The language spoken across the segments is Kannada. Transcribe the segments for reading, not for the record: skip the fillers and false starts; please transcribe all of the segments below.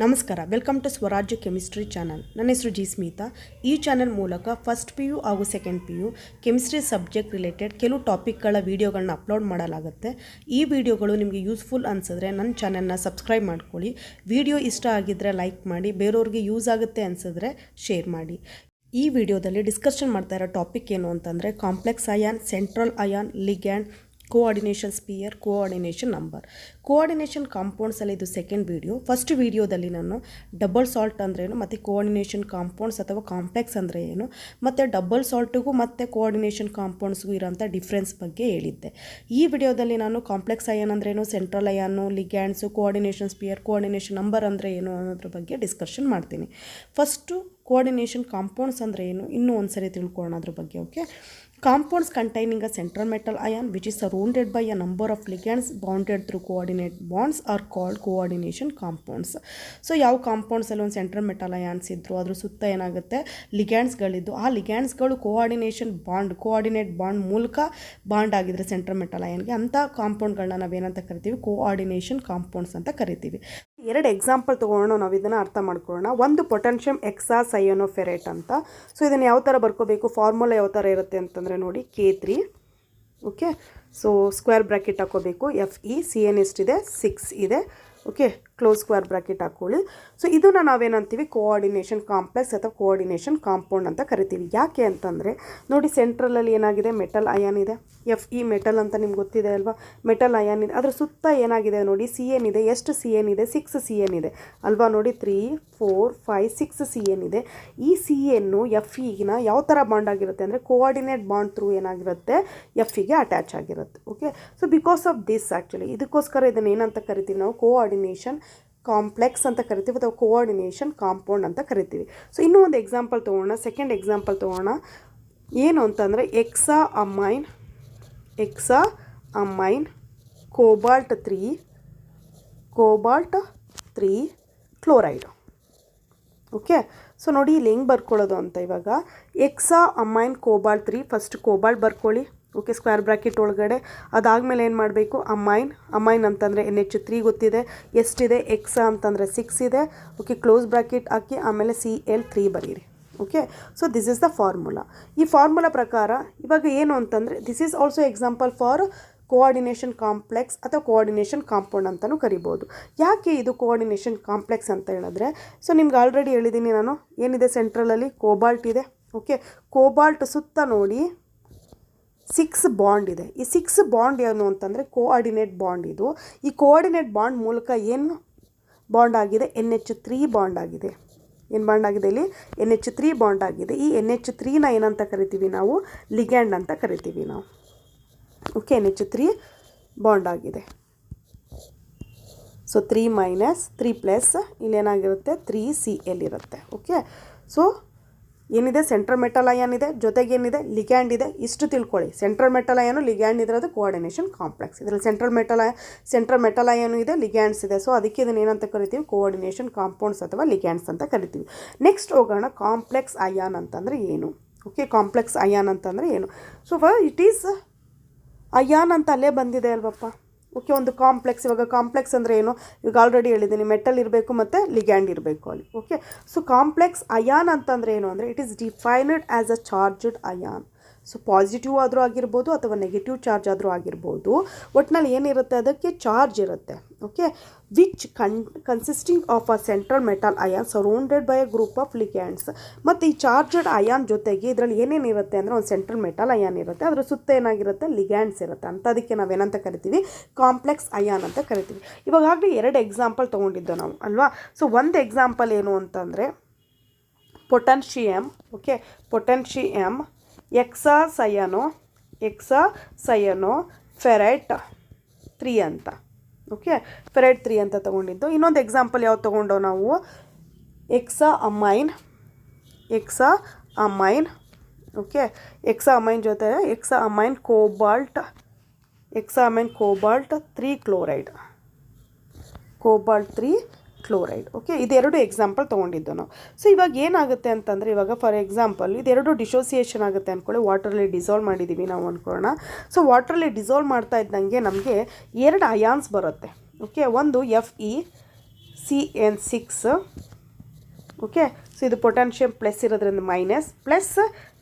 ನಮಸ್ಕಾರ, ವೆಲ್ಕಮ್ ಟು ಸ್ವರಾಜ್ಯ ಕೆಮಿಸ್ಟ್ರಿ ಚಾನಲ್. ನನ್ನ ಹೆಸರು ಜಿ ಸ್ಮಿತಾ. ಈ ಚಾನಲ್ ಮೂಲಕ ಫಸ್ಟ್ PU ಹಾಗೂ second PU chemistry subject related ಕೆಲವು ಟಾಪಿಕ್ಗಳ ವೀಡಿಯೋಗಳನ್ನ ಅಪ್ಲೋಡ್ ಮಾಡಲಾಗುತ್ತೆ. ಈ ವಿಡಿಯೋಗಳು ನಿಮಗೆ ಯೂಸ್ಫುಲ್ ಅನಿಸಿದ್ರೆ ನನ್ನ ಚಾನಲ್ನ ಸಬ್ಸ್ಕ್ರೈಬ್ ಮಾಡ್ಕೊಳ್ಳಿ. ವಿಡಿಯೋ ಇಷ್ಟ ಆಗಿದ್ದರೆ ಲೈಕ್ ಮಾಡಿ, ಬೇರೆಯವ್ರಿಗೆ ಯೂಸ್ ಆಗುತ್ತೆ ಅನಿಸಿದ್ರೆ ಶೇರ್ ಮಾಡಿ. ಈ ವಿಡಿಯೋದಲ್ಲಿ ಡಿಸ್ಕಷನ್ ಮಾಡ್ತಾ ಇರೋ ಟಾಪಿಕ್ ಏನು ಅಂತಂದರೆ complex ion, central ion, ligand, coordination sphere, coordination number. Coordination ಕಾಂಪೌಂಡ್ಸಲ್ಲಿ ಇದು ಸೆಕೆಂಡ್ ವಿಡಿಯೋ. ಫಸ್ಟ್ ವಿಡಿಯೋದಲ್ಲಿ ನಾನು ಡಬಲ್ ಸಾಲ್ಟ್ ಅಂದ್ರೇನು ಮತ್ತು ಕೋಆರ್ಡಿನೇಷನ್ ಕಾಂಪೌಂಡ್ಸ್ ಅಥವಾ ಕಾಂಪ್ಲೆಕ್ಸ್ ಅಂದರೆ ಏನು ಮತ್ತು ಡಬಲ್ ಸಾಲ್ಟಿಗೂ ಮತ್ತು ಕೋಆರ್ಡಿನೇಷನ್ ಕಾಂಪೌಂಡ್ಸ್ಗೂ ಇರೋಂಥ ಡಿಫ್ರೆನ್ಸ್ ಬಗ್ಗೆ ಹೇಳಿದ್ದೆ. ಈ ವಿಡಿಯೋದಲ್ಲಿ ನಾನು ಕಾಂಪ್ಲೆಕ್ಸ್ ಅಯಾನ್ ಅಂದ್ರೇನು, ಸೆಂಟ್ರಲ್ ಅಯಾನು, ಲಿಗ್ಯಾಂಡ್ಸು, ಕೋಆರ್ಡಿನೇಷನ್ ಸ್ಪಿಯರ್, ಕೋಆರ್ಡಿನೇಷನ್ ನಂಬರ್ ಅಂದರೆ ಏನು ಅನ್ನೋದ್ರ ಬಗ್ಗೆ ಡಿಸ್ಕಷನ್ ಮಾಡ್ತೀನಿ. ಫಸ್ಟು ಕೋಆರ್ಡಿನೇಷನ್ ಕಾಂಪೌಂಡ್ಸ್ ಅಂದರೆ ಏನು ಇನ್ನೂ ಒಂದು ಸರಿ ತಿಳ್ಕೊಳ್ಳೋಣ ಅದ್ರ ಬಗ್ಗೆ. Okay, compounds containing a central metal ion which is surrounded by a number of ligands bounded through coordinate bonds are called coordination compounds. So ಯಾವ ಕಾಂಪೌಂಡ್ಸಲ್ಲಿ ಒಂದು ಸೆಂಟ್ರಲ್ ಮೆಟಲ್ ಅಯಾನ್ಸ್ ಇದ್ದರು, ಅದ್ರ ಸುತ್ತ ಏನಾಗುತ್ತೆ ಲಿಗ್ಯಾಂಡ್ಸ್ಗಳಿದ್ದು, ಆ ಲಿಗ್ಯಾಂಡ್ಸ್ಗಳು ಕೋಆರ್ಡಿನೇಟ್ ಬಾಂಡ್ ಮೂಲಕ ಬಾಂಡ್ ಆಗಿದ್ರೆ ಸೆಂಟ್ರಲ್ ಮೆಟಲ್ ಅಯಾನ್ಗೆ, ಅಂಥ ಕಾಂಪೌಂಡ್ಗಳನ್ನ ನಾವೇನಂತ ಕರಿತೀವಿ, ಕೋಆರ್ಡಿನೇಷನ್ ಕಾಂಪೌಂಡ್ಸ್ ಅಂತ ಕರಿತೀವಿ. ಎರಡು ಎಕ್ಸಾಂಪಲ್ ತೊಗೊಳ್ಳೋಣ, ನಾವು ಇದನ್ನು ಅರ್ಥ ಮಾಡ್ಕೊಳ್ಳೋಣ. ಒಂದು ಪೊಟ್ಯಾನ್ಷಿಯಮ್ ಎಕ್ಸಾಸೈನೋಫೆರೇಟ್ ಅಂತ. ಸೊ ಇದನ್ನು ಯಾವ ಥರ ಬರ್ಕೋಬೇಕು, ಫಾರ್ಮುಲಾ ಯಾವ ಥರ ಇರುತ್ತೆ ಅಂತಂದರೆ ನೋಡಿ, K3. Okay, so square bracket ಹಾಕೋಬೇಕು. FeCN ಎಷ್ಟಿದೆ, 6 ಇದೆ. ಓಕೆ, ಕ್ಲೋಸ್ ಸ್ಕ್ವೇರ್ ಬ್ರ್ಯಾಕೆಟ್ ಹಾಕ್ಕೊಳ್ಳಿ. ಸೊ ಇದನ್ನು ನಾವೇನಂತೀವಿ, ಕೋಆರ್ಡಿನೇಷನ್ ಕಾಂಪ್ಲೆಕ್ಸ್ ಅಥವಾ ಕೋಆರ್ಡಿನೇಷನ್ ಕಾಂಪೌಂಡ್ ಅಂತ ಕರಿತೀವಿ. ಯಾಕೆ ಅಂತಂದರೆ ನೋಡಿ, ಸೆಂಟ್ರಲಲ್ಲಿ ಏನಾಗಿದೆ, ಮೆಟಲ್ ಅಯಾನ್ ಇದೆ. Fe ಮೆಟಲ್ ಅಂತ ನಿಮ್ಗೆ ಗೊತ್ತಿದೆ ಅಲ್ವಾ, ಮೆಟಲ್ ಅಯಾನ್ ಇದೆ. ಅದರ ಸುತ್ತ ಏನಾಗಿದೆ ನೋಡಿ, CN ಇದೆ. ಎಷ್ಟು CN ಇದೆ, 6 CN ಇದೆ ಅಲ್ವಾ. ನೋಡಿ 3, 4, 5, 6 CN ಇದೆ. ಈ CN Feಗಿನ ಯಾವ ಥರ ಬಾಂಡ್ ಆಗಿರುತ್ತೆ ಅಂದರೆ ಕೋಆರ್ಡಿನೇಟ್ ಬಾಂಡ್ ಥ್ರೂ ಏನಾಗಿರುತ್ತೆ, Feಗೆ ಅಟ್ಯಾಚ್ ಆಗಿರುತ್ತೆ. Okay, so because of this actually ಇದಕ್ಕೋಸ್ಕರ ಇದನ್ನು ಏನಂತ ಕರಿತೀವಿ ನಾವು, ಕೋಆರ್ಡಿನೇಷನ್ ಕಾಂಪ್ಲೆಕ್ಸ್ ಅಂತ ಕರಿತೀವಿ ಅಥವಾ ಕೋಆರ್ಡಿನೇಷನ್ ಕಾಂಪೌಂಡ್ ಅಂತ ಕರಿತೀವಿ. ಸೊ ಇನ್ನೂ ಒಂದು ಎಕ್ಸಾಂಪಲ್ ತೊಗೊಳ್ಳೋಣ, ಸೆಕೆಂಡ್ ಎಕ್ಸಾಂಪಲ್ ತೊಗೊಳ್ಳೋಣ. ಏನು ಅಂತಂದರೆ ಎಕ್ಸಾಅಮೈನ್ ಕೋಬಾಲ್ಟ್ 3 ಕ್ಲೋರೈಡ್. ಓಕೆ, ಸೊ ನೋಡಿ ಇಲ್ಲಿ ಹೆಂಗೆ ಬರ್ಕೊಳ್ಳೋದು ಅಂತ. ಇವಾಗ ಎಕ್ಸಾಅಮೈನ್ ಕೋಬಾಲ್ಟ್ 3, ಫಸ್ಟ್ ಕೋಬಾಲ್ಟ್ ಬರ್ಕೊಳ್ಳಿ. ಓಕೆ, ಸ್ಕ್ವೇರ್ ಬ್ರ್ಯಾಕೆಟ್ ಒಳಗಡೆ. ಅದಾದಮೇಲೆ ಏನು ಮಾಡಬೇಕು, ಅಮೈನ್ ಅಂತಂದರೆ NH3 ಗೊತ್ತಿದೆ, ಎಷ್ಟಿದೆ, ಎಕ್ಸಾ ಅಂತಂದರೆ 6 ಇದೆ. ಓಕೆ, ಕ್ಲೋಸ್ ಬ್ರ್ಯಾಕೆಟ್ ಹಾಕಿ ಆಮೇಲೆ Cl3 ಬರೀರಿ. Okay, so this is the formula. ಈ ಫಾರ್ಮುಲಾ ಪ್ರಕಾರ ಇವಾಗ ಏನು ಅಂತಂದರೆ, this is also example for coordination complex ಅಥವಾ ಕೋಆರ್ಡಿನೇಷನ್ ಕಾಂಪೌಂಡ್ ಅಂತಲೂ ಕರಿಬೋದು. ಯಾಕೆ ಇದು ಕೋಆರ್ಡಿನೇಷನ್ ಕಾಂಪ್ಲೆಕ್ಸ್ ಅಂತ ಹೇಳಿದ್ರೆ, ಸೊ ನಿಮ್ಗೆ ಆಲ್ರೆಡಿ ಹೇಳಿದ್ದೀನಿ ನಾನು, ಏನಿದೆ ಸೆಂಟ್ರಲಲ್ಲಿ ಕೋಬಾಲ್ಟ್ ಇದೆ. ಓಕೆ, ಕೋಬಾಲ್ಟ್ ಸುತ್ತ ನೋಡಿ 6 ಬಾಂಡ್ ಇದೆ. ಈ 6 ಬಾಂಡ್ ಏನು ಅಂತಂದರೆ ಕೋಆರ್ಡಿನೇಟ್ ಬಾಂಡ್. ಇದು ಈ ಕೋಆರ್ಡಿನೇಟ್ ಬಾಂಡ್ ಮೂಲಕ ಏನು ಬಾಂಡ್ ಆಗಿದೆ, NH3 ಬಾಂಡ್ ಆಗಿದೆ. ಏನು ಬಾಂಡ್ ಆಗಿದೆ ಇಲ್ಲಿ, NH3 ಬಾಂಡ್ ಆಗಿದೆ. ಈ NH3ನ ಏನಂತ ಕರಿತೀವಿ ನಾವು, ಲಿಗ್ಯಾಂಡ್ ಅಂತ ಕರಿತೀವಿ ನಾವು. ಓಕೆ, NH3 ಬಾಂಡ್ ಆಗಿದೆ. ಸೊ 3 ಮೈನಸ್ 3 ಪ್ಲಸ್ ಇಲ್ಲೇನಾಗಿರುತ್ತೆ, 3Cl ಇರುತ್ತೆ. ಓಕೆ, ಸೊ ಏನಿದೆ, ಸೆಂಟ್ರಲ್ ಮೆಟಲ್ ಅಯಾನ್ ಇದೆ, ಜೊತೆಗೇನಿದೆ, ಲಿಗ್ಯಾಂಡ್ ಇದೆ. ಇಷ್ಟು ತಿಳ್ಕೊಳ್ಳಿ, ಸೆಂಟ್ರಲ್ ಮೆಟಲ್ ಅಯಾನು, ಲಿಗ್ಯಾಂಡ್ ಇದ್ರದ್ದು ಕೋಆರ್ಡಿನೇಷನ್ ಕಾಂಪ್ಲೆಕ್ಸ್. ಇದರಲ್ಲಿ ಸೆಂಟ್ರಲ್ ಮೆಟಲ್ ಅಯಾನು ಇದೆ, ಲಿಗ್ಯಾಂಡ್ಸ್ ಇದೆ. ಸೊ ಅದಕ್ಕೆ ಇದನ್ನು ಏನಂತ ಕರಿತೀವಿ, ಕೋಆರ್ಡಿನೇಷನ್ ಕಾಂಪೌಂಡ್ಸ್ ಅಥವಾ ಲಿಗ್ಯಾಂಡ್ಸ್ ಅಂತ ಕರಿತೀವಿ. ನೆಕ್ಸ್ಟ್ ಹೋಗೋಣ, ಕಾಂಪ್ಲೆಕ್ಸ್ ಅಯಾನ್ ಅಂತಂದರೆ ಏನು. ಓಕೆ, ಕಾಂಪ್ಲೆಕ್ಸ್ ಅಯಾನ್ ಅಂತಂದರೆ ಏನು. ಸೊ ಇಟ್ ಈಸ್ ಅಯಾನ್ ಅಂತ ಅಲ್ಲೇ ಬಂದಿದೆ ಅಲ್ವಪ್ಪ. ಓಕೆ, ಒಂದು ಕಾಂಪ್ಲೆಕ್ಸ್. ಇವಾಗ ಕಾಂಪ್ಲೆಕ್ಸ್ ಅಂದರೆ ಏನು, ಇವಾಗ ಆಲ್ರೆಡಿ ಹೇಳಿದ್ದೀನಿ, ಮೆಟಲ್ ಇರಬೇಕು ಮತ್ತು ಲಿಗ್ಯಾಂಡ್ ಇರಬೇಕು ಅಲ್ಲಿ. ಓಕೆ, ಸೊ ಕಾಂಪ್ಲೆಕ್ಸ್ ಅಯಾನ್ ಅಂತಂದರೆ ಏನು ಅಂದರೆ, it is defined as a charged ion. So positive ಆದರೂ ಆಗಿರ್ಬೋದು ಅಥವಾ ನೆಗೆಟಿವ್ ಚಾರ್ಜ್ ಆದರೂ ಆಗಿರ್ಬೋದು, ಒಟ್ಟಿನಲ್ಲಿ ಏನಿರುತ್ತೆ, ಅದಕ್ಕೆ ಚಾರ್ಜ್ ಇರುತ್ತೆ. Okay, which consisting of a central metal ion surrounded by a group of ligands. ಮತ್ತು ಈ ಚಾರ್ಜಡ್ ಅಯಾನ್ ಜೊತೆಗೆ ಇದರಲ್ಲಿ ಏನೇನಿರುತ್ತೆ ಅಂದರೆ, ಒಂದು ಸೆಂಟ್ರಲ್ ಮೆಟಲ್ ಅಯಾನ್ ಇರುತ್ತೆ, ಅದರ ಸುತ್ತ ಏನಾಗಿರುತ್ತೆ, ಲಿಗ್ಯಾಂಡ್ಸ್ ಇರುತ್ತೆ. ಅಂಥದಕ್ಕೆ ನಾವೇನಂತ ಕರಿತೀವಿ, ಕಾಂಪ್ಲೆಕ್ಸ್ ಅಯಾನ್ ಅಂತ ಕರಿತೀವಿ. ಇವಾಗಲೇ 2 ಎಕ್ಸಾಂಪಲ್ ತೊಗೊಂಡಿದ್ದು ನಾವು ಅಲ್ವಾ. ಸೊ ಒಂದು ಎಕ್ಸಾಂಪಲ್ ಏನು ಅಂತಂದರೆ ಪೊಟ್ಯಾನ್ಷಿಯಮ್. ಓಕೆ, ಪೊಟ್ಯಾನ್ಷಿಯಮ್ ಎಕ್ಸಾಸೈನೋ ಫೆರೈಟ್ 3 ಅಂತ. ಓಕೆ, ಫೆರೈಟ್ 3 ಅಂತ ತೊಗೊಂಡಿದ್ದು. ಇನ್ನೊಂದು ಎಕ್ಸಾಂಪಲ್ ಯಾವ್ದು ತೊಗೊಂಡೋ ನಾವು, ಎಕ್ಸಾಅಮೈನ್. ಓಕೆ, ಎಕ್ಸಾಅಮೈನ್ ಜೊತೆ ಎಕ್ಸಾಅಮೈನ್ ಕೋಬಾಲ್ಟ್ 3 ಕ್ಲೋರೈಡ್. ಓಕೆ, ಇದೆರಡು ಎಕ್ಸಾಂಪಲ್ ತೊಗೊಂಡಿದ್ದು ನಾವು. ಸೊ ಇವಾಗ ಏನಾಗುತ್ತೆ ಅಂತಂದರೆ, ಇವಾಗ ಫಾರ್ ಎಕ್ಸಾಂಪಲ್ ಇದೆರಡು ಡಿಸೋಸಿಯೇಷನ್ ಆಗುತ್ತೆ ಅಂದ್ಕೊಳ್ಳಿ, ವಾಟ್ರಲ್ಲಿ ಡಿಸಾಲ್ವ್ ಮಾಡಿದ್ದೀವಿ ನಾವು ಅಂದ್ಕೊಳ್ಳೋಣ. ಸೊ ವಾಟ್ರಲ್ಲಿ ಡಿಸಾಲ್ವ್ ಮಾಡ್ತಾ ಇದ್ದಂಗೆ ನಮಗೆ 2 ಅಯಾನ್ಸ್ ಬರುತ್ತೆ. ಓಕೆ, ಒಂದು Fe CN6. ಓಕೆ, ಸೊ ಇದು ಪೊಟ್ಯಾನ್ಷಿಯಮ್ ಪ್ಲಸ್ ಇರೋದ್ರಿಂದ minus plus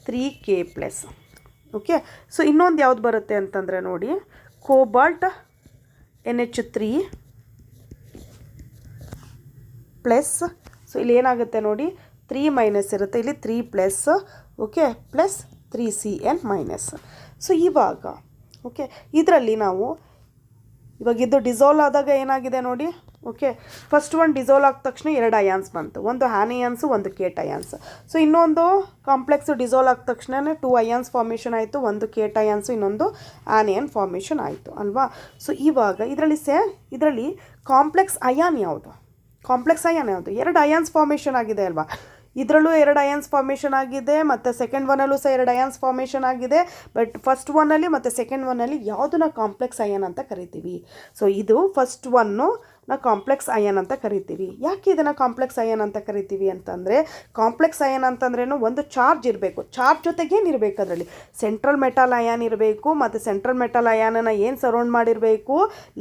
3K plus. Okay, so ಇನ್ನೊಂದು ಯಾವ್ದು ಬರುತ್ತೆ ಅಂತಂದರೆ ನೋಡಿ, ಕೋಬಾಲ್ಟ್ NH3 ಪ್ಲಸ್, ಸೊ ಇಲ್ಲಿ ಏನಾಗುತ್ತೆ ನೋಡಿ 3 ಮೈನಸ್ ಇರುತ್ತೆ, ಇಲ್ಲಿ 3 plus. Okay, plus 3CN minus. So ಇವಾಗ ಓಕೆ, ಇದರಲ್ಲಿ ನಾವು ಇವಾಗ ಇದು ಡಿಸಾಲ್ವ್ ಆದಾಗ ಏನಾಗಿದೆ ನೋಡಿ. ಓಕೆ, ಫಸ್ಟ್ ಒನ್ ಡಿಸಾಲ್ವ್ ಆದ ತಕ್ಷಣ 2 ಅಯಾನ್ಸ್ ಬಂತು, ಒಂದು ಆನಿಯನ್ಸು ಒಂದು ಕೇಟಯಾನ್ಸ್. ಸೊ ಇನ್ನೊಂದು ಕಾಂಪ್ಲೆಕ್ಸು ಡಿಸಾಲ್ವ್ ಆದ ತಕ್ಷಣ 2 ಅಯಾನ್ಸ್ ಫಾರ್ಮೇಷನ್ ಆಯಿತು, ಒಂದು ಕೇಟಯಾನ್ಸು ಇನ್ನೊಂದು ಆನಿಯನ್ ಫಾರ್ಮೇಷನ್ ಆಯಿತು ಅಲ್ವಾ. ಸೊ ಇವಾಗ ಇದರಲ್ಲಿ ಕಾಂಪ್ಲೆಕ್ಸ್ ಅಯಾನ್ ಯಾವುದು? 2 ಅಯಾನ್ಸ್ ಫಾರ್ಮೇಷನ್ ಆಗಿದೆ ಅಲ್ವಾ. ಇದರಲ್ಲೂ 2 ಅಯಾನ್ಸ್ ಫಾರ್ಮೇಷನ್ ಆಗಿದೆ, ಮತ್ತು ಸೆಕೆಂಡ್ ಒನ್ನಲ್ಲೂ ಸಹ 2 ಅಯಾನ್ಸ್ ಫಾರ್ಮೇಷನ್ ಆಗಿದೆ. ಬಟ್ ಫಸ್ಟ್ ಒನ್ನಲ್ಲಿ ಮತ್ತು ಸೆಕೆಂಡ್ ಒನ್ನಲ್ಲಿ ಯಾವುದನ್ನ ಕಾಂಪ್ಲೆಕ್ಸ್ ಅಯಾನ್ ಅಂತ ಕರಿತೀವಿ? ಸೊ ಇದು ಫಸ್ಟ್ ಒನ್ನು ನಾವು ಕಾಂಪ್ಲೆಕ್ಸ್ ಅಯಾನ್ ಅಂತ ಕರಿತೀವಿ. ಯಾಕೆ ಇದನ್ನು ಕಾಂಪ್ಲೆಕ್ಸ್ ಅಯಾನ್ ಅಂತ ಕರಿತೀವಿ ಅಂತಂದರೆ, ಕಾಂಪ್ಲೆಕ್ಸ್ ಅಯಾನ್ ಅಂತಂದ್ರೇನು, ಒಂದು ಚಾರ್ಜ್ ಇರಬೇಕು, ಚಾರ್ಜ್ ಜೊತೆಗೇನು ಇರಬೇಕು, ಅದರಲ್ಲಿ ಸೆಂಟ್ರಲ್ ಮೆಟಲ್ ಅಯಾನ್ ಇರಬೇಕು, ಮತ್ತು ಸೆಂಟ್ರಲ್ ಮೆಟಲ್ ಅಯಾನನ್ನು ಏನು ಸರೌಂಡ್ ಮಾಡಿರಬೇಕು,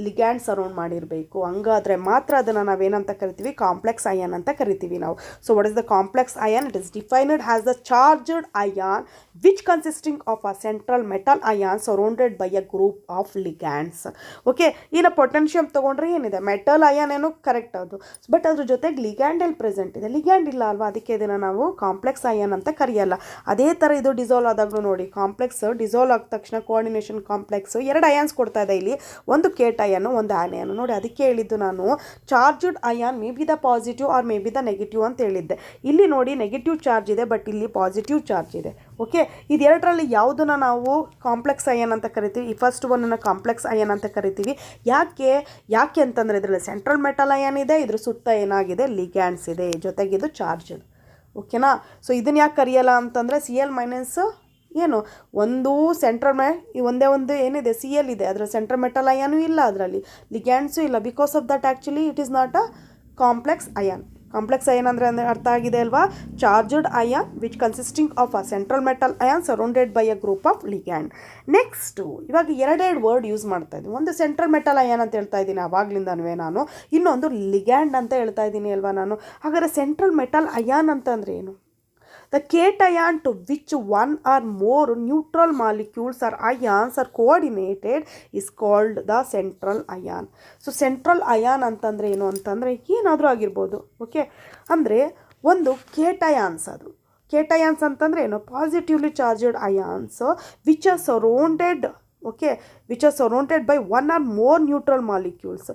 ಲಿಗ್ಯಾಂಡ್ ಸರೌಂಡ್ ಮಾಡಿರಬೇಕು. ಹಂಗಾದರೆ ಮಾತ್ರ ಅದನ್ನು ನಾವೇನಂತ ಕರಿತೀವಿ, ಕಾಂಪ್ಲೆಕ್ಸ್ ಅಯಾನ್ ಅಂತ ಕರಿತೀವಿ ನಾವು. So what is the complex ion? It is defined as the charged ion which consisting of a central metal ion surrounded by a group of ligands. Okay, ಇನ್ನು ಪೊಟೆನ್ಷಿಯಮ್ ತೊಗೊಂಡ್ರೆ ಏನಿದೆ, ಮೆಟಲ್ ಅಯಾನ್ ಏನು ಕರೆಕ್ಟ್ ಅದು, ಬಟ್ ಅದ್ರ ಜೊತೆಗೆ ಲಿಗ್ಯಾಂಡ್ ಎಲ್ಲಿ ಪ್ರೆಸೆಂಟ್ ಇದೆ, ಲಿಗ್ಯಾಂಡ್ ಇಲ್ಲ ಅಲ್ವಾ, ಅದಕ್ಕೆ ಇದನ್ನು ನಾವು ಕಾಂಪ್ಲೆಕ್ಸ್ ಅಯಾನ್ ಅಂತ ಕರೆಯಲ್ಲ. ಅದೇ ಥರ ಇದು ಡಿಸಾಲ್ವ್ ಆದಾಗಲೂ ನೋಡಿ, ಕಾಂಪ್ಲೆಕ್ಸ್ ಡಿಸಾಲ್ವ್ ಆದ ತಕ್ಷಣ ಕೋಆರ್ಡಿನೇಷನ್ ಕಾಂಪ್ಲೆಕ್ಸ್ 2 ಅಯಾನ್ಸ್ ಕೊಡ್ತಾ ಇದೆ ಇಲ್ಲಿ, ಒಂದು ಕೇಟಯಾನು ಒಂದು ಆನಿಯನ್. ನೋಡಿ, ಅದಕ್ಕೆ ಹೇಳಿದ್ದು ನಾನು charged ion may be the positive or may be the negative ಅಂತ ಹೇಳಿದ್ದೆ. ಇಲ್ಲಿ ನೋಡಿ ನೆಗೆಟಿವ್ ಚಾರ್ಜ್ ಇದೆ, ಬಟ್ ಇಲ್ಲಿ ಪಾಸಿಟಿವ್ ಚಾರ್ಜ್ ಇದೆ. ಓಕೆ, ಇದೆರಡರಲ್ಲಿ ಯಾವುದನ್ನು ನಾವು ಕಾಂಪ್ಲೆಕ್ಸ್ ಅಯಾನ್ ಅಂತ ಕರಿತೀವಿ? ಈ ಫಸ್ಟ್ ಒನ್ನನ್ನು ಕಾಂಪ್ಲೆಕ್ಸ್ ಅಯಾನ್ ಅಂತ ಕರಿತೀವಿ. ಯಾಕೆ ಅಂತಂದರೆ ಇದರಲ್ಲಿ ಸೆಂಟ್ರಲ್ ಮೆಟಲ್ ಅಯಾನ್ ಇದೆ, ಇದ್ರ ಸುತ್ತ ಏನಾಗಿದೆ, ಲಿಗ್ಯಾಂಡ್ಸ್ ಇದೆ, ಜೊತೆಗೆ ಇದು ಚಾರ್ಜ್. ಓಕೆನಾ? ಸೊ ಇದನ್ನು ಯಾಕೆ ಕರೆಯಲ್ಲ ಅಂತಂದರೆ Cl ಮೈನಸ್ ಏನು, ಒಂದು ಸೆಂಟ್ರಲ್ ಒಂದೇ ಒಂದು ಏನಿದೆ Cl ಇದೆ, ಅದರ ಸೆಂಟ್ರಲ್ ಮೆಟಲ್ ಅಯಾನು ಇಲ್ಲ, ಅದರಲ್ಲಿ ಲಿಗ್ಯಾಂಡ್ಸು ಇಲ್ಲ. Because of that actually it is not a complex ion. Complex ion ಅಂದರೆ ಅರ್ಥ ಆಗಿದೆ ಅಲ್ವಾ? Charged ion which consisting of a central metal ion surrounded by a group of ligand. Next ಇವಾಗ 2 ವರ್ಡ್ ಯೂಸ್ ಮಾಡ್ತಾ ಇದ್ದೀನಿ. ಒಂದು ಸೆಂಟ್ರಲ್ ಮೆಟಲ್ ಅಯಾನ್ ಅಂತ ಹೇಳ್ತಾ ಇದ್ದೀನಿ ಆವಾಗಲಿಂದನೂ ನಾನು, ಇನ್ನೊಂದು ಲಿಗ್ಯಾಂಡ್ ಅಂತ ಹೇಳ್ತಾ ಇದ್ದೀನಿ ಅಲ್ವಾ ನಾನು. ಹಾಗಾದರೆ ಸೆಂಟ್ರಲ್ ಮೆಟಲ್ ಅಯಾನ್ ಅಂತಂದರೆ ಏನು? The cation to which one or more neutral molecules or ions are coordinated is called the central ion. So central ion ಅಂತಂದರೆ ಏನು ಅಂತಂದರೆ ಏನಾದರೂ ಆಗಿರ್ಬೋದು. ಓಕೆ, ಅಂದರೆ ಒಂದು ಕೇಟಯಾನ್ಸ್, ಅದು ಕೇಟಯಾನ್ಸ್ ಅಂತಂದರೆ ಏನು, positively charged ions which are surrounded, okay, which are surrounded by 1 or more neutral molecules.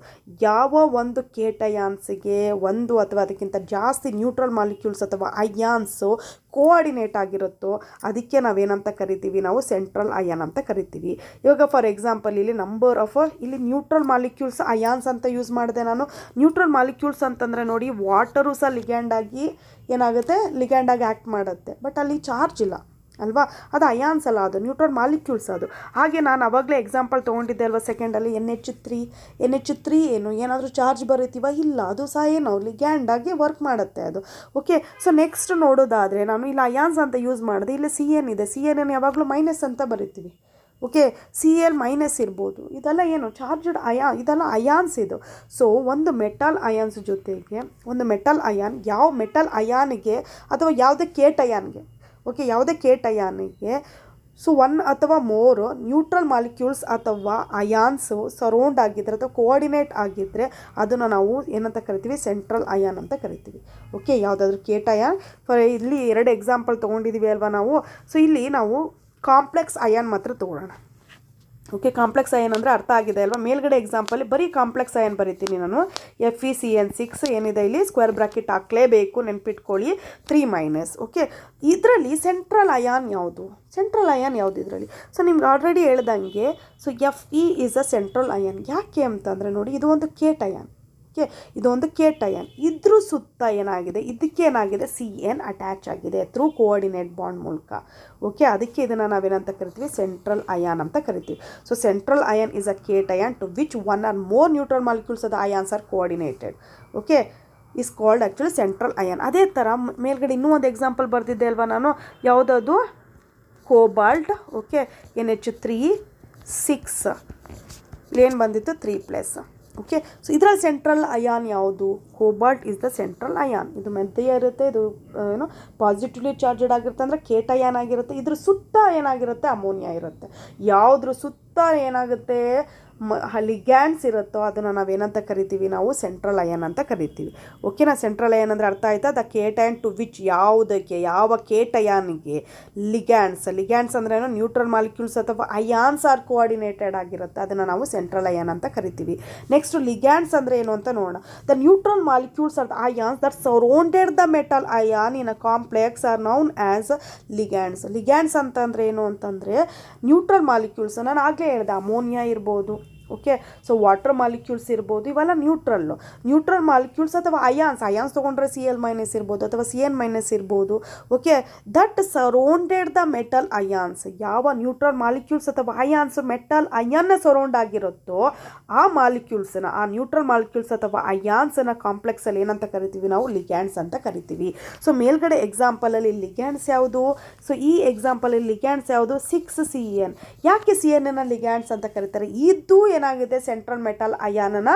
ಯಾವ ಒಂದು ಕೇಟಯಾನ್ಸಿಗೆ ಒಂದು ಅಥವಾ ಅದಕ್ಕಿಂತ ಜಾಸ್ತಿ ನ್ಯೂಟ್ರಲ್ ಮಾಲಿಕ್ಯೂಲ್ಸ್ ಅಥವಾ ಅಯಾನ್ಸು ಕೋಆರ್ಡಿನೇಟ್ ಆಗಿರುತ್ತೋ ಅದಕ್ಕೆ ನಾವೇನಂತ ಕರಿತೀವಿ, ನಾವು ಸೆಂಟ್ರಲ್ ಅಯಾನ್ ಅಂತ ಕರಿತೀವಿ. ಇವಾಗ ಫಾರ್ ಎಕ್ಸಾಂಪಲ್ ಇಲ್ಲಿ ನಂಬರ್ ಆಫ್, ಇಲ್ಲಿ ನ್ಯೂಟ್ರಲ್ ಮಾಲಿಕ್ಯೂಲ್ಸ್ ಅಯಾನ್ಸ್ ಅಂತ ಯೂಸ್ ಮಾಡಿದೆ ನಾನು. ನ್ಯೂಟ್ರಲ್ ಮಾಲಿಕ್ಯೂಲ್ಸ್ ಅಂತಂದರೆ ನೋಡಿ, ವಾಟರು ಸಹ ಲಿಗ್ಯಾಂಡಾಗಿ ಏನಾಗುತ್ತೆ, ಲಿಗ್ಯಾಂಡಾಗಿ ಆ್ಯಕ್ಟ್ ಮಾಡುತ್ತೆ, ಬಟ್ ಅಲ್ಲಿ ಚಾರ್ಜ್ ಇಲ್ಲ ಅಲ್ವಾ, ಅದು ಅಯಾನ್ಸ್ ಅಲ್ಲ, ಅದು ನ್ಯೂಟ್ರಲ್ ಮಾಲಿಕ್ಯೂಲ್ಸ್ ಅದು. ಹಾಗೆ ನಾನು ಅವಾಗಲೇ ಎಕ್ಸಾಂಪಲ್ ತೊಗೊಂಡಿದ್ದೆ ಅಲ್ವಾ ಸೆಕೆಂಡಲ್ಲಿ, NH3 ಏನಾದರೂ ಚಾರ್ಜ್ ಬರೀತೀವ? ಇಲ್ಲ, ಅದು ಸಹ ಏನು ಲಿಗ್ಯಾಂಡಾಗಿ ವರ್ಕ್ ಮಾಡುತ್ತೆ ಅದು. ಓಕೆ, ಸೊ ನೆಕ್ಸ್ಟ್ ನೋಡೋದಾದರೆ ನಾನು ಇಲ್ಲಿ ಅಯಾನ್ಸ್ ಅಂತ ಯೂಸ್ ಮಾಡಿದೆ, ಇಲ್ಲಿ Cn ಇದೆ, Cn ಯಾವಾಗಲೂ ಮೈನಸ್ ಅಂತ ಬರಿತೀವಿ. ಓಕೆ, Cl ಮೈನಸ್ ಇರ್ಬೋದು, ಇದೆಲ್ಲ ಏನು ಚಾರ್ಜ್ಡ್ ಇದೆಲ್ಲ ಅಯಾನ್ಸ್ ಇದು. ಸೊ ಒಂದು ಮೆಟಲ್ ಅಯಾನ್ಸ್ ಜೊತೆಗೆ ಒಂದು ಮೆಟಲ್ ಅಯಾನ್, ಯಾವ ಮೆಟಲ್ ಅಯಾನಿಗೆ ಅಥವಾ ಯಾವುದೇ ಕೇಟಯಾನ್ಗೆ, ಓಕೆ, ಯಾವುದೇ ಕೇಟಯಾನಿಗೆ ಸೊ 1 ಅಥವಾ ಮೋರ್ ನ್ಯೂಟ್ರಲ್ ಮಾಲಿಕ್ಯೂಲ್ಸ್ ಅಥವಾ ಅಯಾನ್ಸು ಸರೌಂಡ್ ಆಗಿದ್ದರೆ ಅಥವಾ ಕೋಆರ್ಡಿನೇಟ್ ಆಗಿದ್ದರೆ ಅದನ್ನು ನಾವು ಏನಂತ ಕರಿತೀವಿ, ಸೆಂಟ್ರಲ್ ಅಯಾನ್ ಅಂತ ಕರಿತೀವಿ. ಓಕೆ, ಯಾವುದಾದ್ರೂ ಕೇಟಯಾನ್, ಫಾರ್ ಇಲ್ಲಿ 2 ಎಕ್ಸಾಂಪಲ್ ತೊಗೊಂಡಿದ್ದೀವಿ ಅಲ್ವಾ ನಾವು. ಸೊ ಇಲ್ಲಿ ನಾವು ಕಾಂಪ್ಲೆಕ್ಸ್ ಅಯಾನ್ ಮಾತ್ರ ತೊಗೊಳ್ಳೋಣ. ಓಕೆ, ಕಾಂಪ್ಲೆಕ್ಸ್ ಅಯಾನ್ ಅಂದರೆ ಅರ್ಥ ಆಗಿದೆ ಅಲ್ವಾ. ಮೇಲ್ಗಡೆ ಎಕ್ಸಾಂಪಲ್ ಬರೀ ಕಾಂಪ್ಲೆಕ್ಸ್ ಅಯಾನ್ ಬರೀತೀನಿ ನಾನು. FeCN6 ಏನಿದೆ ಇಲ್ಲಿ ಸ್ಕ್ವೇರ್ ಬ್ರಾಕೆಟ್ ಹಾಕಲೇಬೇಕು, ನೆನ್ಪಿಟ್ಕೊಳ್ಳಿ, 3-. ಓಕೆ, ಇದರಲ್ಲಿ ಸೆಂಟ್ರಲ್ ಅಯಾನ್ ಯಾವುದು ಇದರಲ್ಲಿ? ಸೊ ನಿಮ್ಗೆ ಆಲ್ರೆಡಿ ಹೇಳ್ದಂಗೆ, so Fe is a central ion. ಯಾಕೆ ಅಂತಂದರೆ ನೋಡಿ, ಇದು ಒಂದು ಕೇಟಯಾನ್. ಓಕೆ, ಇದೊಂದು ಕೇಟಯಾನ್, ಇದ್ರ ಸುತ್ತ ಏನಾಗಿದೆ, ಇದಕ್ಕೇನಾಗಿದೆ, Cn ಅಟ್ಯಾಚ್ ಆಗಿದೆ ಥ್ರೂ ಕೋಆರ್ಡಿನೇಟ್ ಬಾಂಡ್ ಮೂಲಕ. ಓಕೆ, ಅದಕ್ಕೆ ಇದನ್ನು ನಾವೇನಂತ ಕರಿತೀವಿ, ಸೆಂಟ್ರಲ್ ಅಯಾನ್ ಅಂತ ಕರಿತೀವಿ. So central ion is a cation to which 1 or more neutral molecules of the ions are coordinated. Okay, is called actually central ion. ಅದೇ ಥರ ಮೇಲ್ಗಡೆ ಇನ್ನೂ ಒಂದು ಎಕ್ಸಾಂಪಲ್ ಬರ್ತಿದ್ದೆ ಅಲ್ವಾ ನಾನು, ಯಾವುದದು, ಕೋಬಾಲ್ಟ್. ಓಕೆ, NH3 6 ಏನು ಬಂದಿತ್ತು, 3+. ಓಕೆ. ಸೊ ಇದರಲ್ಲಿ ಸೆಂಟ್ರಲ್ ಅಯಾನ್ ಯಾವುದು? Cobalt is the central ion. ಇದು ಮಧ್ಯ ಇರುತ್ತೆ, ಇದು ಏನು ಪಾಸಿಟಿವ್ಲಿ ಚಾರ್ಜಡ್ ಆಗಿರುತ್ತೆ ಅಂದರೆ ಕೇಟಯಾನ್ ಆಗಿರುತ್ತೆ. ಇದ್ರ ಸುತ್ತ ಏನಾಗಿರುತ್ತೆ? ಅಮೋನಿಯಾ ಇರುತ್ತೆ. ಯಾವುದ್ರ ಸುತ್ತ ಏನಾಗುತ್ತೆ ಲಿಗ್ಯಾಂಡ್ಸ್ ಇರುತ್ತೋ ಅದನ್ನು ನಾವೇನಂತ ಕರಿತೀವಿ? ನಾವು ಸೆಂಟ್ರಲ್ ಅಯಾನ್ ಅಂತ ಕರಿತೀವಿ. ಓಕೆನಾ? ಸೆಂಟ್ರಲ್ ಅಯಾನ್ ಅಂದರೆ ಅರ್ಥ ಆಯ್ತಾ? ದ ಕೇಟಯಾನ್ ಟು ವಿಚ್ ಯಾವುದಕ್ಕೆ, ಯಾವ ಕೇಟಯಾನಿಗೆ ಲಿಗ್ಯಾಂಡ್ಸ್ ಅಂದ್ರೆ ಏನೋ ನ್ಯೂಟ್ರಲ್ ಮಾಲಿಕ್ಯೂಲ್ಸ್ ಅಥವಾ ಅಯಾನ್ಸ್ ಆರ್ ಕೋಆರ್ಡಿನೇಟೆಡ್ ಆಗಿರುತ್ತೆ, ಅದನ್ನು ನಾವು ಸೆಂಟ್ರಲ್ ಅಯಾನ್ ಅಂತ ಕರಿತೀವಿ. ನೆಕ್ಸ್ಟ್ ಲಿಗ್ಯಾಂಡ್ಸ್ ಅಂದರೆ ಏನು ಅಂತ ನೋಡೋಣ. The neutral molecules or the ions that surrounded the metal ion in a complex are known as ligands. Ligands ಅಂತಂದರೆ ಏನು ಅಂತಂದರೆ ನ್ಯೂಟ್ರಲ್ ಮಾಲಿಕ್ಯೂಲ್ಸ್. ನಾನು ಆಗಲೇ ಹೇಳಿದೆ, ಅಮೋನಿಯಾ ಇರ್ಬೋದು, ಓಕೆ. ಸೊ ವಾಟರ್ ಮಾಲಿಕ್ಯೂಲ್ಸ್ ಇರ್ಬೋದು, ಇವೆಲ್ಲ ನ್ಯೂಟ್ರಲ್ ಮಾಲಿಕ್ಯೂಲ್ಸ್ ಅಥವಾ ಅಯಾನ್ಸ್ ತೊಗೊಂಡ್ರೆ Cl- ಇರ್ಬೋದು ಅಥವಾ Cn- ಇರ್ಬೋದು. Okay. That surrounded the metal ions. ಯಾವ ನ್ಯೂಟ್ರಲ್ ಮಾಲಿಕ್ಯೂಲ್ಸ್ ಅಥವಾ ಅಯಾನ್ಸ್ ಮೆಟಲ್ ಅಯಾನ್ನ ಸರೌಂಡ್ ಆಗಿರುತ್ತೋ ಆ ಮಾಲಿಕ್ಯೂಲ್ಸ್ನ, ಆ ನ್ಯೂಟ್ರಲ್ ಮಾಲಿಕ್ಯೂಲ್ಸ್ ಅಥವಾ ಅಯಾನ್ಸ್ನ ಕಾಂಪ್ಲೆಕ್ಸಲ್ಲಿ ಏನಂತ ಕರಿತೀವಿ? ನಾವು ಲಿಗ್ಯಾಂಡ್ಸ್ ಅಂತ ಕರಿತೀವಿ. ಸೊ ಮೇಲ್ಗಡೆ ಎಕ್ಸಾಂಪಲಲ್ಲಿ ಲಿಗ್ಯಾಂಡ್ಸ್ ಯಾವುದು? ಸೊ ಈ ಎಕ್ಸಾಂಪಲಲ್ಲಿ ಲಿಗ್ಯಾಂಡ್ಸ್ ಯಾವುದು? 6Cn. ಯಾಕೆ Cn ಲಿಗ್ಯಾಂಡ್ಸ್ ಅಂತ ಕರೀತಾರೆ? ಇದು ಏನಾಗಿದೆ? ಸೆಂಟ್ರಲ್ ಮೆಟಲ್ ಅಯಾನನ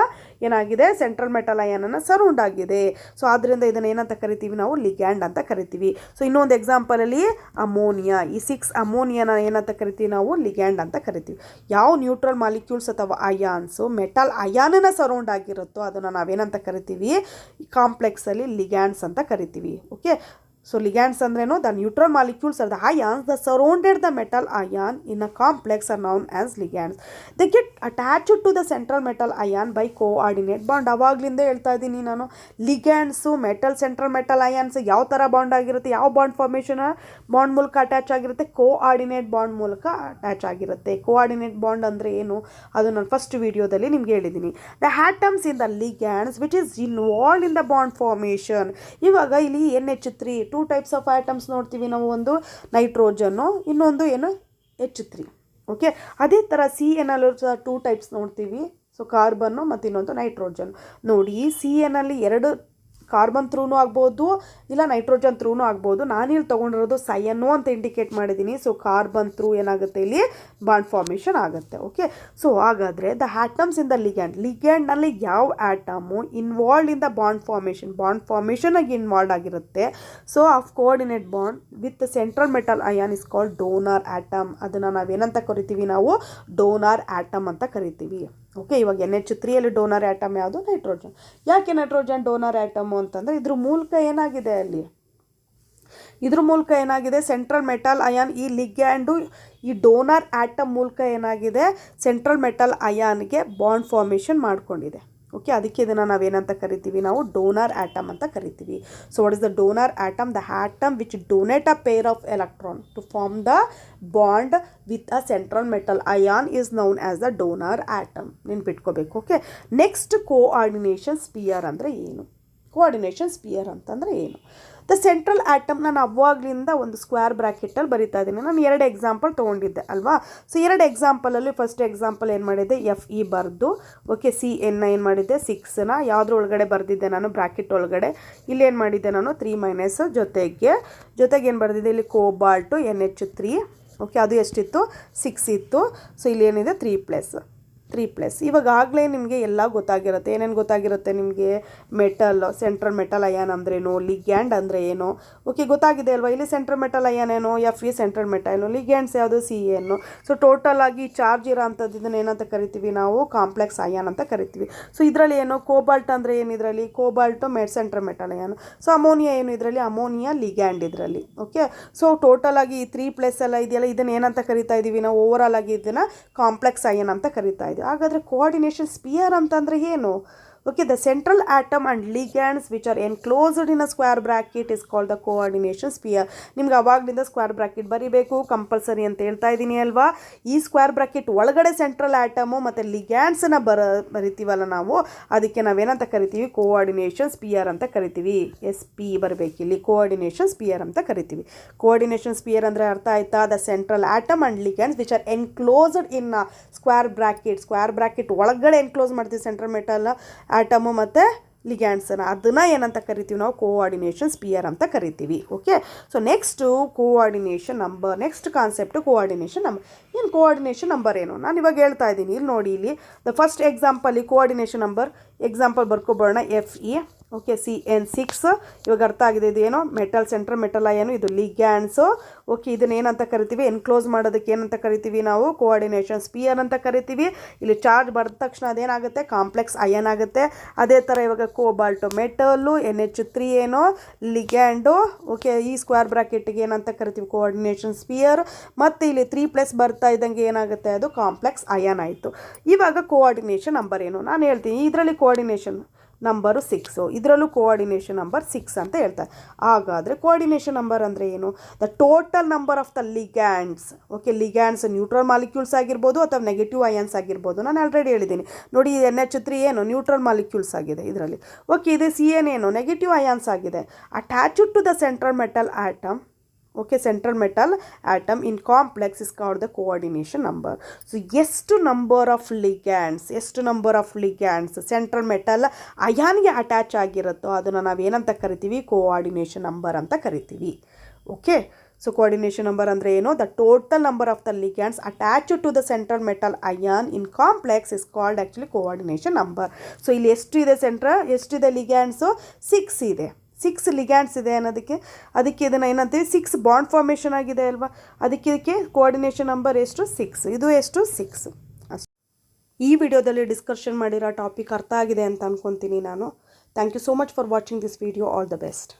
ಏನಾಗಿದೆ? ಸೆಂಟ್ರಲ್ ಮೆಟಲ್ ಅಯಾನನ ಸರೌಂಡ್ ಆಗಿದೆ. ಸೊ ಆದ್ದರಿಂದ ಇದನ್ನು ಏನಂತ ಕರಿತೀವಿ? ನಾವು ಲಿಗ್ಯಾಂಡ್ ಅಂತ ಕರಿತೀವಿ. ಸೊ ಇನ್ನೊಂದು ಎಕ್ಸಾಂಪಲಲ್ಲಿ ಅಮೋನಿಯಾ, ಈ 6 ಅಮೋನಿಯಾನ ಏನಂತ ಕರಿತೀವಿ? ನಾವು ಲಿಗ್ಯಾಂಡ್ ಅಂತ ಕರಿತೀವಿ. ಯಾವ ನ್ಯೂಟ್ರಲ್ ಮಾಲಿಕ್ಯೂಲ್ಸ್ ಅಥವಾ ಅಯಾನ್ಸು ಮೆಟಲ್ ಅಯಾನನ ಸರೌಂಡ್ ಆಗಿರುತ್ತೋ ಅದನ್ನು ನಾವೇನಂತ ಕರಿತೀವಿ? ಕಾಂಪ್ಲೆಕ್ಸಲ್ಲಿ ಲಿಗ್ಯಾಂಡ್ಸ್ ಅಂತ ಕರಿತೀವಿ. ಓಕೆ. ಸೊ ಲಿಗ್ಯಾಂಡ್ಸ್ ಅಂದ್ರೇನು? The neutral molecules or the ions the surrounded the metal ion in a complex are known as ligands. They get attached to the central metal ion by coordinate bond. ಅವಾಗಲಿಂದ ಹೇಳ್ತಾ ಇದ್ದೀನಿ ನಾನು, ಲಿಗ್ಯಾಂಡ್ಸು ಸೆಂಟ್ರಲ್ ಮೆಟಲ್ ಅಯಾನ್ಸ್ ಯಾವ ಥರ ಬಾಂಡ್ ಆಗಿರುತ್ತೆ? ಯಾವ ಬಾಂಡ್ ಫಾರ್ಮೇಷನ್ ಬಾಂಡ್ ಮೂಲಕ ಅಟ್ಯಾಚ್ ಆಗಿರುತ್ತೆ? ಕೋಆರ್ಡಿನೇಟ್ ಬಾಂಡ್ ಮೂಲಕ ಅಟ್ಯಾಚ್ ಆಗಿರುತ್ತೆ. ಕೋಆರ್ಡಿನೇಟ್ ಬಾಂಡ್ ಅಂದರೆ ಏನು? ಅದು ನಾನು ಫಸ್ಟ್ ವಿಡಿಯೋದಲ್ಲಿ ನಿಮ್ಗೆ ಹೇಳಿದ್ದೀನಿ. The atoms in the ligands which is involved in the bond formation. ಇವಾಗ ಇಲ್ಲಿ NH3 2 ಟೈಪ್ಸ್ ಆಫ್ ಆಟಮ್ಸ್ ನೋಡ್ತೀವಿ ನಾವು. ಒಂದು ನೈಟ್ರೋಜನ್ನು, ಇನ್ನೊಂದು ಏನು H3. ಓಕೆ. ಅದೇ ಥರ Cn 2 ಟೈಪ್ಸ್ ನೋಡ್ತೀವಿ. ಸೊ ಕಾರ್ಬನ್ನು ಮತ್ತು ಇನ್ನೊಂದು ನೈಟ್ರೋಜನ್. ನೋಡಿ, Cn 2 ಕಾರ್ಬನ್ ಥ್ರೂನೂ ಆಗ್ಬೋದು, ಇಲ್ಲ ನೈಟ್ರೋಜನ್ ಥ್ರೂನೂ ಆಗ್ಬೋದು. ನಾನಿಲ್ಲಿ ತೊಗೊಂಡಿರೋದು ಸೈಯನ್ನು ಅಂತ ಇಂಡಿಕೇಟ್ ಮಾಡಿದ್ದೀನಿ. ಸೊ ಕಾರ್ಬನ್ ಥ್ರೂ ಏನಾಗುತ್ತೆ? ಇಲ್ಲಿ ಬಾಂಡ್ ಫಾರ್ಮೇಷನ್ ಆಗುತ್ತೆ. ಓಕೆ. ಸೊ ಹಾಗಾದರೆ ದ ಆಟಮ್ಸ್ ಇನ್ ದ ಲಿಗ್ಯಾಂಡ್ನಲ್ಲಿ ಯಾವ atom involved in the bond ಫಾರ್ಮೇಷನಾಗಿ ಇನ್ವಾಲ್ವ್ ಆಗಿರುತ್ತೆ? So of coordinate bond with central metal ion is called donor atom. ಅದನ್ನು ನಾವೇನಂತ ಕರಿತೀವಿ? ನಾವು ಡೋನರ್ ಆಟಮ್ ಅಂತ ಕರಿತೀವಿ. ಓಕೆ. ಇವಾಗ NH3 ಡೋನರ್ ಆಟಮ್ ಯಾವುದು? ನೈಟ್ರೋಜನ್. ಯಾಕೆ ನೈಟ್ರೋಜನ್ ಡೋನರ್ ಆಟಮು ಅಂತಂದರೆ ಇದ್ರ ಮೂಲಕ ಏನಾಗಿದೆ? ಇದ್ರ ಮೂಲಕ ಏನಾಗಿದೆ? ಸೆಂಟ್ರಲ್ ಮೆಟಲ್ ಅಯಾನ್, ಈ ಲಿಗ್ಯಾಂಡು ಈ ಡೋನರ್ ಆಟಮ್ ಮೂಲಕ ಏನಾಗಿದೆ? ಸೆಂಟ್ರಲ್ ಮೆಟಲ್ ಅಯಾನ್ಗೆ ಬಾಂಡ್ ಫಾರ್ಮೇಷನ್ ಮಾಡ್ಕೊಂಡಿದೆ. ಓಕೆ. ಅದಕ್ಕೆ ಇದನ್ನು ನಾವೇನಂತ ಕರಿತೀವಿ? ನಾವು ಡೋನರ್ ಆಟಮ್ ಅಂತ ಕರಿತೀವಿ. So what is the donor atom? The atom which donate a pair of electron to form the bond with a central metal ion is known as the donor atom. ನೆನ್ಪಿಟ್ಕೋಬೇಕು. ಓಕೆ. ನೆಕ್ಸ್ಟ್, ಕೋಆರ್ಡಿನೇಷನ್ ಸ್ಪಿಯರ್ ಅಂದರೆ ಏನು? ಕೋಆರ್ಡಿನೇಷನ್ ಸ್ಪಿಯರ್ ಅಂತಂದರೆ ಏನು? ದ ಸೆಂಟ್ರಲ್ ಆಟಮ್, ನಾನು ಅವಾಗಲಿಂದ ಒಂದು ಸ್ಕ್ವೇರ್ ಬ್ರ್ಯಾಕೆಟಲ್ಲಿ ಬರಿತಾ ಇದ್ದೀನಿ. ನಾನು 2 ಎಕ್ಸಾಂಪಲ್ ತೊಗೊಂಡಿದ್ದೆ ಅಲ್ವಾ? ಸೊ 2 ಎಕ್ಸಾಂಪಲಲ್ಲಿ ಫಸ್ಟ್ ಎಕ್ಸಾಂಪಲ್ ಏನು ಮಾಡಿದ್ದೆ? Fe ಬರೆದು, ಓಕೆ, Cn ಏನು ಮಾಡಿದ್ದೆ? 6ನ ಯಾವುದ್ರ ಒಳಗಡೆ ಬರೆದಿದ್ದೆ ನಾನು? ಬ್ರ್ಯಾಕೆಟ್ ಒಳಗಡೆ. ಇಲ್ಲಿ ಏನು ಮಾಡಿದ್ದೆ ನಾನು? 3- ಜೊತೆಗೆ ಏನು ಬರೆದಿದ್ದೆ? ಇಲ್ಲಿ ಕೋಬಾಲ್ಟು NH3. ಓಕೆ. ಅದು ಎಷ್ಟಿತ್ತು? 6 ಇತ್ತು. ಸೊ ಇಲ್ಲಿ ಏನಿದೆ? 3+. ಇವಾಗಲೇ ನಿಮಗೆ ಎಲ್ಲ ಗೊತ್ತಾಗಿರುತ್ತೆ. ಏನೇನು ಗೊತ್ತಾಗಿರುತ್ತೆ ನಿಮಗೆ? ಸೆಂಟ್ರಲ್ ಮೆಟಲ್ ಅಯಾನ್ ಅಂದ್ರೇನು, ಲಿಗ್ಯಾಂಡ್ ಅಂದರೆ ಏನು? ಓಕೆ, ಗೊತ್ತಾಗಿದೆ ಅಲ್ವಾ? ಇಲ್ಲಿ ಸೆಂಟ್ರಲ್ ಮೆಟಲ್ ಅಯಾನ್ ಏನು? Fe central metal. ಲಿಗ್ಯಾಂಡ್ಸ್ ಯಾವುದು? Cn. ಸೊ ಟೋಟಲ್ ಆಗಿ ಚಾರ್ಜ್ ಇರೋ ಅಂಥದ್ದು ಇದನ್ನು ಏನಂತ ಕರಿತೀವಿ? ನಾವು ಕಾಂಪ್ಲೆಕ್ಸ್ ಅಯಾನ್ ಅಂತ ಕರಿತೀವಿ. ಸೊ ಇದರಲ್ಲಿ ಏನು? ಕೋಬಾಲ್ಟ್ ಅಂದರೆ ಏನು? ಇದರಲ್ಲಿ cobalt central metal ion. So ammonia ಏನು? ಇದರಲ್ಲಿ ಅಮೋನಿಯಾ ಲಿಗ್ಯಾಂಡ್ ಇದರಲ್ಲಿ. ಓಕೆ. ಸೊ ಟೋಟಲ್ ಆಗಿ ಈ 3+ ಎಲ್ಲ ಇದೆಯಲ್ಲ, ಇದನ್ನು ಏನಂತ ಕರಿತಾ ಇದ್ದೀವಿ ನಾವು? ಓವರಾಲ್ ಆಗಿ ಇದನ್ನು ಕಾಂಪ್ಲೆಕ್ಸ್ ಅಯಾನ್ ಅಂತ ಕರಿತಾ ಇದ್ದೀವಿ. ಹಾಗಾದರೆ ಕೋಆರ್ಡಿನೇಷನ್ ಸ್ಪಿಯರ್ ಅಂತಂದರೆ ಏನು? Okay, the central atom and ligands which are enclosed in a square bracket is called the coordination sphere. ನಿಮ್ಗೆ ಅವಾಗಲಿಂದ ಸ್ಕ್ವೇರ್ ಬ್ರಾಕೆಟ್ ಬರಿಬೇಕು ಕಂಪಲ್ಸರಿ ಅಂತ ಹೇಳ್ತಾ ಇದ್ದೀನಿ ಅಲ್ವಾ. ಈ ಸ್ಕ್ವೇರ್ ಬ್ರಾಕೆಟ್ ಒಳಗಡೆ ಸೆಂಟ್ರಲ್ ಆಟಮು ಮತ್ತು ಲಿಗ್ಯಾಂಡ್ಸನ್ನು ಬರಿತೀವಲ್ಲ ನಾವು, ಅದಕ್ಕೆ ನಾವೇನಂತ ಕರಿತೀವಿ? ಕೋಆರ್ಡಿನೇಷನ್ ಸ್ಪಿಯರ್ ಅಂತ ಕರಿತೀವಿ. SP ಬರಬೇಕಿಲ್ಲಿ, ಕೋಆರ್ಡಿನೇಷನ್ ಸ್ಪಿಯರ್ ಅಂತ ಕರಿತೀವಿ. ಕೋಆರ್ಡಿನೇಷನ್ ಸ್ಪಿಯರ್ ಅಂದರೆ ಅರ್ಥ ಆಯ್ತಾ? The central atom and ligands which are enclosed in square bracket ಒಳಗಡೆ ಎನ್ಕ್ಲೋಸ್ ಮಾಡ್ತೀವಿ ಸೆಂಟ್ರಲ್ ಮೆಟಲ್ ಆಟಮು ಮತ್ತು ಲಿಗ್ಯಾಂಡ್ಸನ್ನು ಅದನ್ನು ಏನಂತ ಕರಿತೀವಿ ನಾವು ಕೋಆರ್ಡಿನೇಷನ್ ಸ್ಪಿಯರ್ ಅಂತ ಕರಿತೀವಿ. Okay, so next coordination number. Next concept coordination number. ಏನು ಕೋಆರ್ಡಿನೇಷನ್ ನಂಬರ್ ಏನು? ನಾನು ಇವಾಗ ಹೇಳ್ತಾ ಇದ್ದೀನಿ. ಇಲ್ಲಿ ನೋಡಿ, ಇಲ್ಲಿ the first example coordination number example ಬರ್ಕೊಬೋಣ. FE okay, CN6. ಇವಾಗ ಅರ್ಥ ಆಗಿದೆ ಇದು ಏನು ಮೆಟಲ್ ಸೆಂಟ್ರ್, ಮೆಟಲ್ ಅಯನು, ಇದು ಲಿಗ್ಯಾಂಡ್ಸು. ಓಕೆ, ಇದನ್ನ ಏನಂತ ಕರಿತೀವಿ? ಎನ್ಕ್ಲೋಸ್ ಮಾಡೋದಕ್ಕೆ ಏನಂತ ಕರಿತೀವಿ ನಾವು? ಕೋಆರ್ಡಿನೇಷನ್ ಸ್ಪಿಯರ್ ಅಂತ ಕರಿತೀವಿ. ಇಲ್ಲಿ ಚಾರ್ಜ್ ಬರೆದ ತಕ್ಷಣ ಅದೇನಾಗುತ್ತೆ? ಕಾಂಪ್ಲೆಕ್ಸ್ ಅಯನ್ ಆಗುತ್ತೆ. ಅದೇ ಥರ ಇವಾಗ ಕೋಬಾಲ್ಟು ಮೆಟಲ್ಲು, NH3 ಏನೋ ಲಿಗ್ಯಾಂಡು. ಓಕೆ, ಈ ಸ್ಕ್ವೇರ್ ಬ್ರಾಕೆಟ್ಗೆ ಏನಂತ ಕರಿತೀವಿ? Coordination sphere. ಮತ್ತು ಇಲ್ಲಿ 3+ ಬರ್ತಾ ಇದ್ದಂಗೆ ಏನಾಗುತ್ತೆ? ಅದು ಕಾಂಪ್ಲೆಕ್ಸ್ ಅಯನ್ ಆಯಿತು. ಇವಾಗ ಕೋಆರ್ಡಿನೇಷನ್ ನಂಬರ್ ಏನು ನಾನು ಹೇಳ್ತೀನಿ. ಇದರಲ್ಲಿ ಕೋಆರ್ಡಿನೇಷನ್ ನಂಬರು 6, ಇದರಲ್ಲೂ ಕೋಆರ್ಡಿನೇಷನ್ ನಂಬರ್ 6 ಅಂತ ಹೇಳ್ತಾರೆ. ಹಾಗಾದರೆ ಕೋಆರ್ಡಿನೇಷನ್ ನಂಬರ್ ಅಂದರೆ ಏನು? The total number of the ligands. Okay, ligands neutral molecules ಆಗಿರ್ಬೋದು ಅಥವಾ ನೆಗೆಟಿವ್ ಅಯನ್ಸ್ ಆಗಿರ್ಬೋದು. ನಾನು ಆಲ್ರೆಡಿ ಹೇಳಿದ್ದೀನಿ ನೋಡಿ, NH3 ಏನು ನ್ಯೂಟ್ರಲ್ ಮಾಲಿಕ್ಯೂಲ್ಸ್ ಆಗಿದೆ ಇದರಲ್ಲಿ. ಓಕೆ, ಇದು CN ಏನು ನೆಗೆಟಿವ್ ಅಯಾನ್ಸ್ ಆಗಿದೆ. Attached to the central metal atom. Okay, central metal atom in complex is called the coordination number. So ಎಷ್ಟು number of ligands central metal ಅಯಾನ್ಗೆ ಅಟ್ಯಾಚ್ ಆಗಿರುತ್ತೋ ಅದನ್ನು ನಾವೇನಂತ ಕರಿತೀವಿ? ಕೋಆರ್ಡಿನೇಷನ್ ನಂಬರ್ ಅಂತ ಕರಿತೀವಿ. ಓಕೆ, ಸೊ ಕೋಆರ್ಡಿನೇಷನ್ ನಂಬರ್ ಅಂದರೆ ಏನು? The total number of the ligands attached to the central metal ion in complex is called actually coordination number. So ಇಲ್ಲಿ ಎಷ್ಟಿದೆ ಎಷ್ಟಿದೆ ಲಿಗ್ಯಾಂಡ್ಸು? 6 ಇದೆ. 6 ಲಿಗ್ಯಾಂಡ್ಸ್ ಇದೆ ಅನ್ನೋದಕ್ಕೆ ಅದಕ್ಕೆ ಇದನ್ನು ಏನಂತೀವಿ? 6 ಬಾಂಡ್ ಫಾರ್ಮೇಷನ್ ಆಗಿದೆ ಅಲ್ವಾ, ಅದಕ್ಕೆ ಕೋಆರ್ಡಿನೇಷನ್ ನಂಬರ್ ಎಷ್ಟು? 6. ಇದು ಎಷ್ಟು? 6 ಅಷ್ಟು. ಈ ವಿಡಿಯೋದಲ್ಲಿ ಡಿಸ್ಕಷನ್ ಮಾಡಿರೋ ಟಾಪಿಕ್ ಅರ್ಥ ಆಗಿದೆ ಅಂತ ಅಂದ್ಕೊತೀನಿ ನಾನು. Thank you so much for watching this video. All the best.